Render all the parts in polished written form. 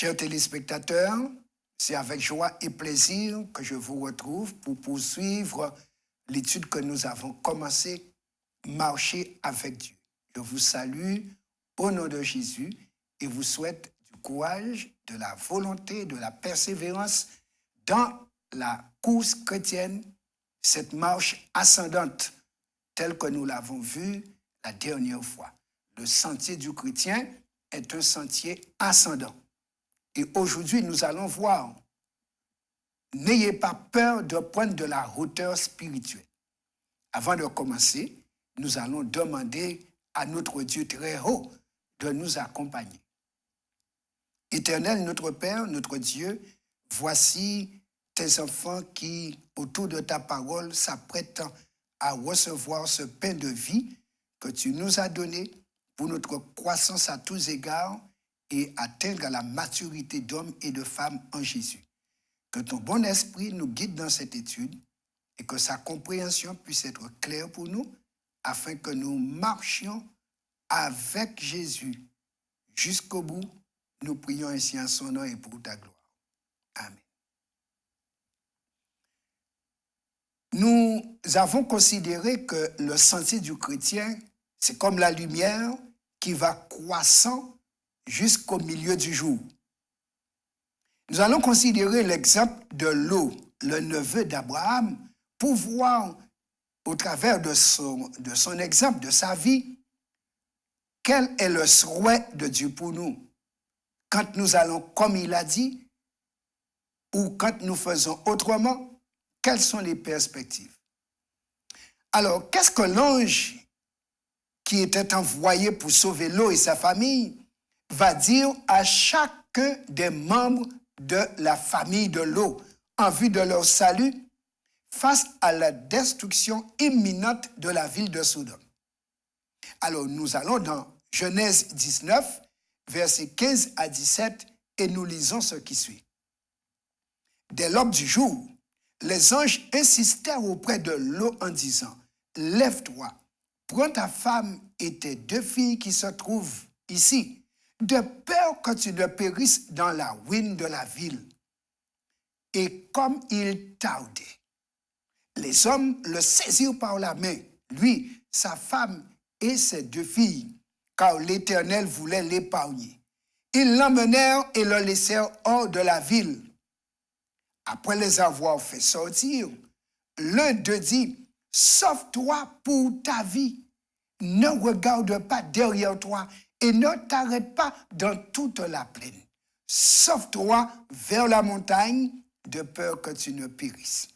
Chers téléspectateurs, c'est avec joie et plaisir que je vous retrouve pour poursuivre l'étude que nous avons commencée, Marcher avec Dieu. Je vous salue au nom de Jésus et vous souhaite du courage, de la volonté, de la persévérance dans la course chrétienne, cette marche ascendante telle que nous l'avons vue la dernière fois. Le sentier du chrétien est un sentier ascendant. Et aujourd'hui, nous allons voir, n'ayez pas peur de prendre de la hauteur spirituelle. Avant de commencer, nous allons demander à notre Dieu très haut de nous accompagner. Éternel, notre Père, notre Dieu, voici tes enfants qui, autour de ta parole, s'apprêtent à recevoir ce pain de vie que tu nous as donné pour notre croissance à tous égards et atteindre la maturité d'hommes et de femmes en Jésus. Que ton bon esprit nous guide dans cette étude et que sa compréhension puisse être claire pour nous afin que nous marchions avec Jésus jusqu'au bout. Nous prions ainsi en son nom et pour ta gloire. Amen. Nous avons considéré que le sentier du chrétien, c'est comme la lumière qui va croissant jusqu'au milieu du jour. Nous allons considérer l'exemple de Lot, le neveu d'Abraham, pour voir au travers de son exemple, de sa vie, quel est le souhait de Dieu pour nous. Quand nous allons comme il a dit, ou quand nous faisons autrement, quelles sont les perspectives? Alors, qu'est-ce que l'ange qui était envoyé pour sauver Lot et sa famille va dire à chacun des membres de la famille de Lot en vue de leur salut face à la destruction imminente de la ville de Sodome? Alors, nous allons dans Genèse 19, versets 15 à 17, et nous lisons ce qui suit. Dès l'aube du jour, les anges insistèrent auprès de Lot en disant, « Lève-toi, prends ta femme et tes 2 filles qui se trouvent ici, de peur que tu ne périsses dans la ruine de la ville. » Et comme il tardait, les hommes le saisirent par la main, lui, sa femme et ses 2 filles, car l'Éternel voulait l'épargner. Ils l'emmenèrent et le laissèrent hors de la ville. Après les avoir fait sortir, l'un d'eux dit, « Sauve-toi pour ta vie, ne regarde pas derrière toi et ne t'arrête pas dans toute la plaine. Sauve-toi vers la montagne, de peur que tu ne périsses. »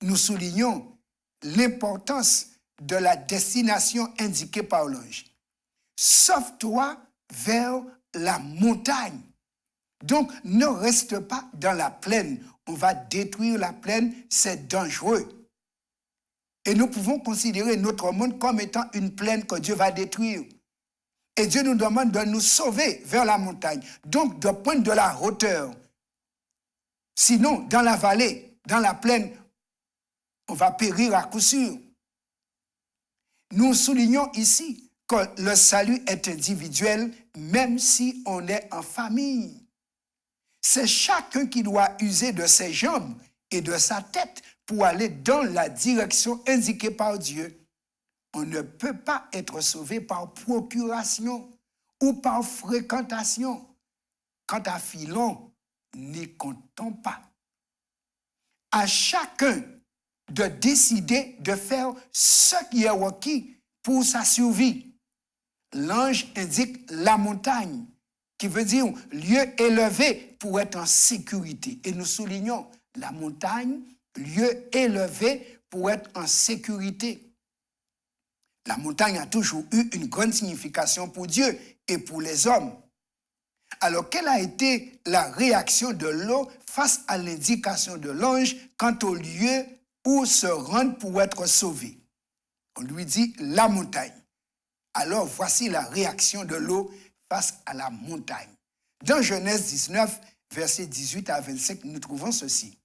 Nous soulignons l'importance de la destination indiquée par l'ange. Sauve-toi vers la montagne. Donc, ne reste pas dans la plaine. On va détruire la plaine, c'est dangereux. Et nous pouvons considérer notre monde comme étant une plaine que Dieu va détruire. Et Dieu nous demande de nous sauver vers la montagne. Donc, de prendre de la hauteur. Sinon, dans la vallée, dans la plaine, on va périr à coup sûr. Nous soulignons ici que le salut est individuel, même si on est en famille. C'est chacun qui doit user de ses jambes et de sa tête pour aller dans la direction indiquée par Dieu. On ne peut pas être sauvé par procuration ou par fréquentation. Quant à Philon, n'y comptons pas. À chacun de décider de faire ce qui est requis pour sa survie. L'ange indique la montagne, qui veut dire lieu élevé pour être en sécurité. Et nous soulignons la montagne, lieu élevé pour être en sécurité. La montagne a toujours eu une grande signification pour Dieu et pour les hommes. Alors, quelle a été la réaction de Lot face à l'indication de l'ange quant au lieu où se rendre pour être sauvé? On lui dit la montagne. Alors, voici la réaction de Lot face à la montagne. Dans Genèse 19, versets 18 à 25, nous trouvons ceci.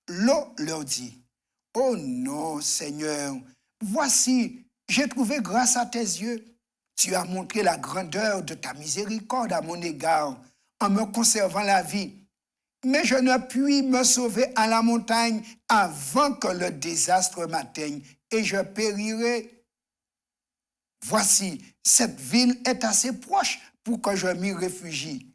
Lot leur dit, « Oh non, Seigneur, voici, j'ai trouvé grâce à tes yeux. Tu as montré la grandeur de ta miséricorde à mon égard en me conservant la vie. Mais je ne puis me sauver à la montagne avant que le désastre m'atteigne et je périrai. Voici, cette ville est assez proche pour que je m'y réfugie.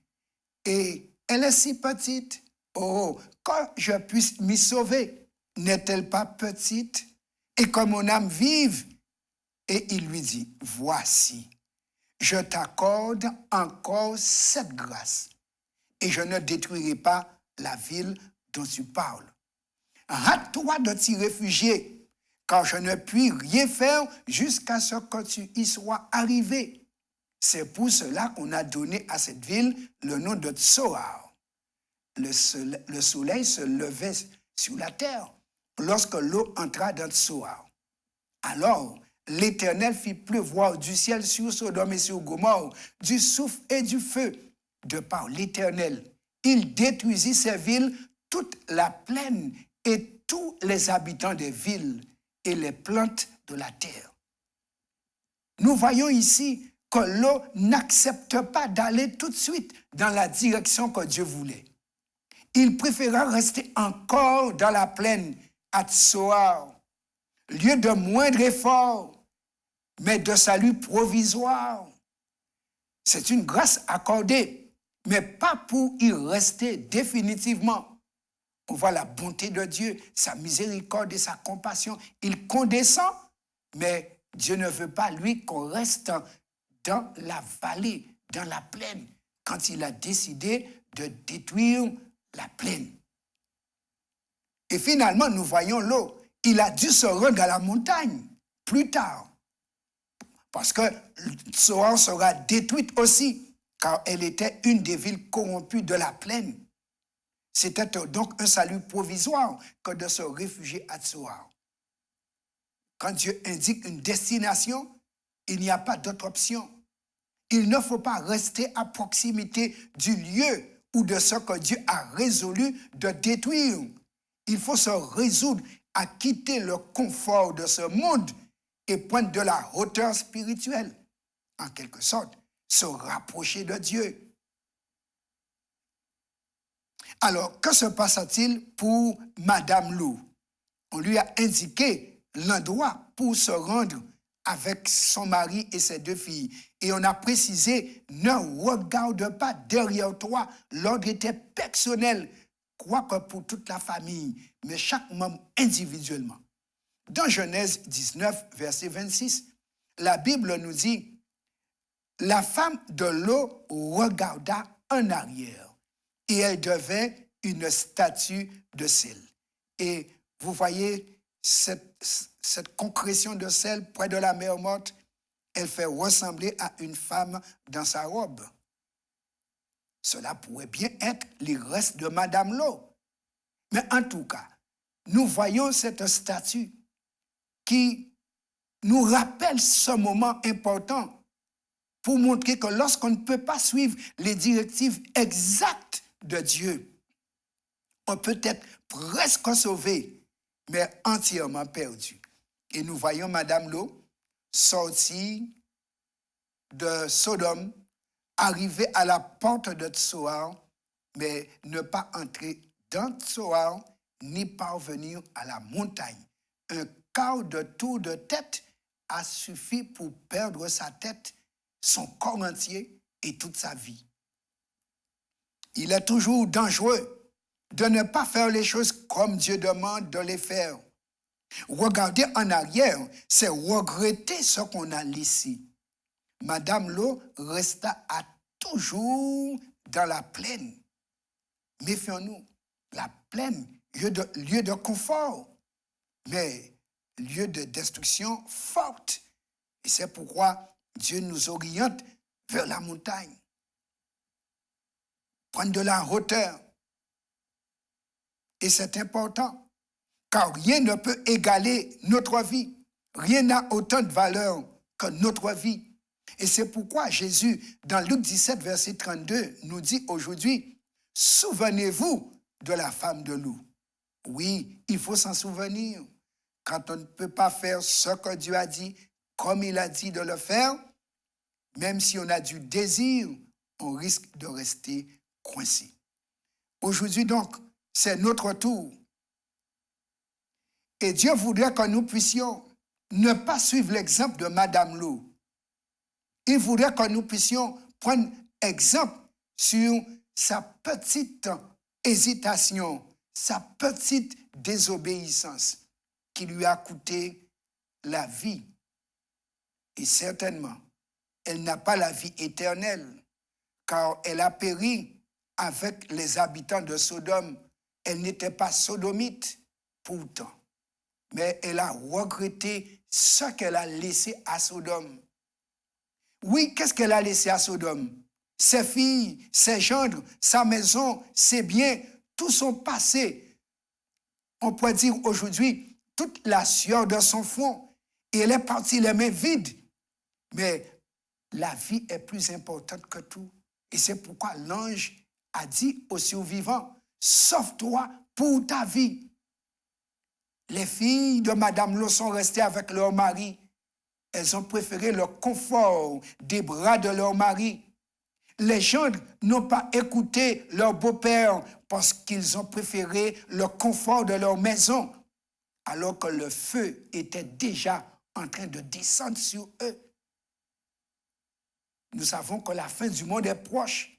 Et elle est si petite. Oh, quand je puisse m'y sauver, n'est-elle pas petite? Et que mon âme vive. Et il lui dit, voici, je t'accorde encore cette grâce et je ne détruirai pas la ville dont tu parles. Hâte-toi de t'y réfugier, car je ne puis rien faire jusqu'à ce que tu y sois arrivé. C'est pour cela qu'on a donné à cette ville le nom de Tsoar. Le soleil se levait sur la terre lorsque l'eau entra dans Tsoar. Alors, l'Éternel fit pleuvoir du ciel sur Sodome et sur Gomorrhe, du soufre et du feu. De par l'Éternel, il détruisit ces villes, toute la plaine et tous les habitants des villes et les plantes de la terre. Nous voyons ici que l'eau n'accepte pas d'aller tout de suite dans la direction que Dieu voulait. Il préféra rester encore dans la plaine à Tsoar, lieu de moindre effort, mais de salut provisoire. C'est une grâce accordée, mais pas pour y rester définitivement. On voit la bonté de Dieu, sa miséricorde et sa compassion. Il condescend, mais Dieu ne veut pas, lui, qu'on reste dans la vallée, dans la plaine, quand il a décidé de détruire la plaine. Et finalement, nous voyons l'eau. Il a dû se rendre à la montagne plus tard, parce que Tsoar sera détruite aussi, car elle était une des villes corrompues de la plaine. C'était donc un salut provisoire que de se réfugier à Tsoar. Quand Dieu indique une destination, il n'y a pas d'autre option. Il ne faut pas rester à proximité du lieu ou de ce que Dieu a résolu de détruire. Il faut se résoudre à quitter le confort de ce monde et prendre de la hauteur spirituelle, en quelque sorte, se rapprocher de Dieu. Alors, que se passe-t-il pour Madame Lou? On lui a indiqué l'endroit pour se rendre avec son mari et ses deux filles. Et on a précisé, ne regarde pas derrière toi, l'ordre était personnel, quoique pour toute la famille, mais chaque membre individuellement. Dans Genèse 19, verset 26, la Bible nous dit, la femme de Lot regarda en arrière et elle devint une statue de sel. Et vous voyez cette concrétion de sel près de la mer morte, elle fait ressembler à une femme dans sa robe. Cela pourrait bien être les restes de Madame Lot. Mais en tout cas, nous voyons cette statue qui nous rappelle ce moment important pour montrer que lorsqu'on ne peut pas suivre les directives exactes de Dieu, on peut être presque sauvé, mais entièrement perdu. Et nous voyons Madame Lot sortir de Sodome, arriver à la porte de Tsoar, mais ne pas entrer dans Tsoar, ni parvenir à la montagne. Un quart de tour de tête a suffi pour perdre sa tête, son corps entier et toute sa vie. Il est toujours dangereux de ne pas faire les choses comme Dieu demande de les faire. Regarder en arrière, c'est regretter ce qu'on a laissé. Madame Lot resta à toujours dans la plaine. Méfions-nous, la plaine, lieu de confort, mais lieu de destruction forte. Et c'est pourquoi Dieu nous oriente vers la montagne. Prendre de la hauteur. Et c'est important, car rien ne peut égaler notre vie. Rien n'a autant de valeur que notre vie. Et c'est pourquoi Jésus, dans Luc 17, verset 32, nous dit aujourd'hui, « Souvenez-vous de la femme de Lot. » Oui, il faut s'en souvenir. Quand on ne peut pas faire ce que Dieu a dit, comme il a dit de le faire, même si on a du désir, on risque de rester coincés. Aujourd'hui donc, c'est notre tour. Et Dieu voudrait que nous puissions ne pas suivre l'exemple de Madame Lo. Il voudrait que nous puissions prendre exemple sur sa petite hésitation, sa petite désobéissance qui lui a coûté la vie. Et certainement, elle n'a pas la vie éternelle, car elle a péri avec les habitants de Sodome. Elle n'était pas sodomite pourtant, mais elle a regretté ce qu'elle a laissé à Sodome. Oui, qu'est-ce qu'elle a laissé à Sodome? Ses filles, ses gendres, sa maison, ses biens, tout sont passés. On pourrait dire aujourd'hui, toute la sueur de son front. Et elle est partie les mains vides. Mais la vie est plus importante que tout. Et c'est pourquoi l'ange a dit aux survivants, sauve-toi pour ta vie. Les filles de Madame Lo sont restées avec leur mari. Elles ont préféré le confort des bras de leur mari. Les gendres n'ont pas écouté leur beau-père parce qu'ils ont préféré le confort de leur maison, alors que le feu était déjà en train de descendre sur eux. Nous savons que la fin du monde est proche.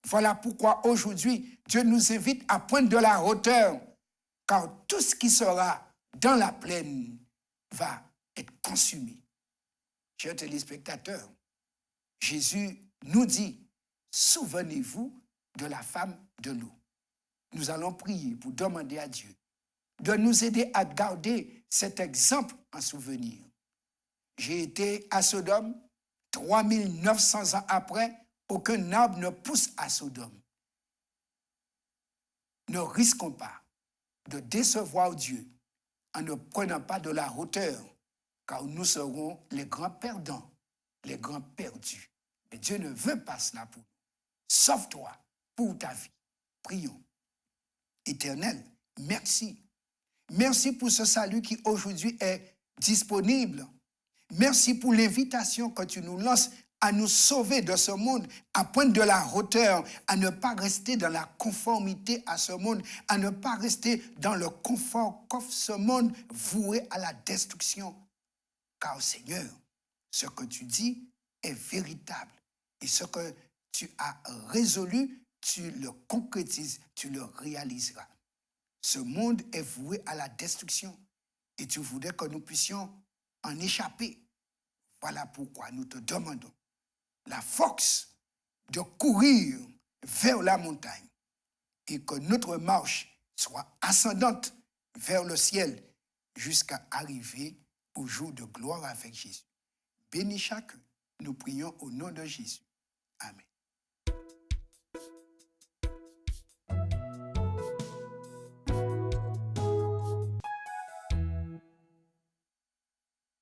Voilà pourquoi aujourd'hui, Dieu nous invite à prendre de la hauteur, car tout ce qui sera dans la plaine va être consumé. Chers téléspectateurs, Jésus nous dit, souvenez-vous de la femme de Lot. Nous allons prier pour demander à Dieu de nous aider à garder cet exemple en souvenir. J'ai été à Sodome, 3900 ans après, aucun arbre ne pousse à Sodome. Ne risquons pas de décevoir Dieu en ne prenant pas de la hauteur, car nous serons les grands perdants, les grands perdus. Mais Dieu ne veut pas cela pour nous. Sauve-toi pour ta vie. Prions. Éternel, merci. Merci pour ce salut qui aujourd'hui est disponible. Merci pour l'invitation que tu nous lances à nous sauver de ce monde, à prendre de la hauteur, à ne pas rester dans la conformité à ce monde, à ne pas rester dans le confort qu'offre ce monde voué à la destruction. Car Seigneur, ce que tu dis est véritable. Et ce que tu as résolu, tu le concrétises, tu le réaliseras. Ce monde est voué à la destruction et tu voudrais que nous puissions en échapper. Voilà pourquoi nous te demandons la force de courir vers la montagne et que notre marche soit ascendante vers le ciel jusqu'à arriver au jour de gloire avec Jésus. Bénis chacun. Nous prions au nom de Jésus. Amen.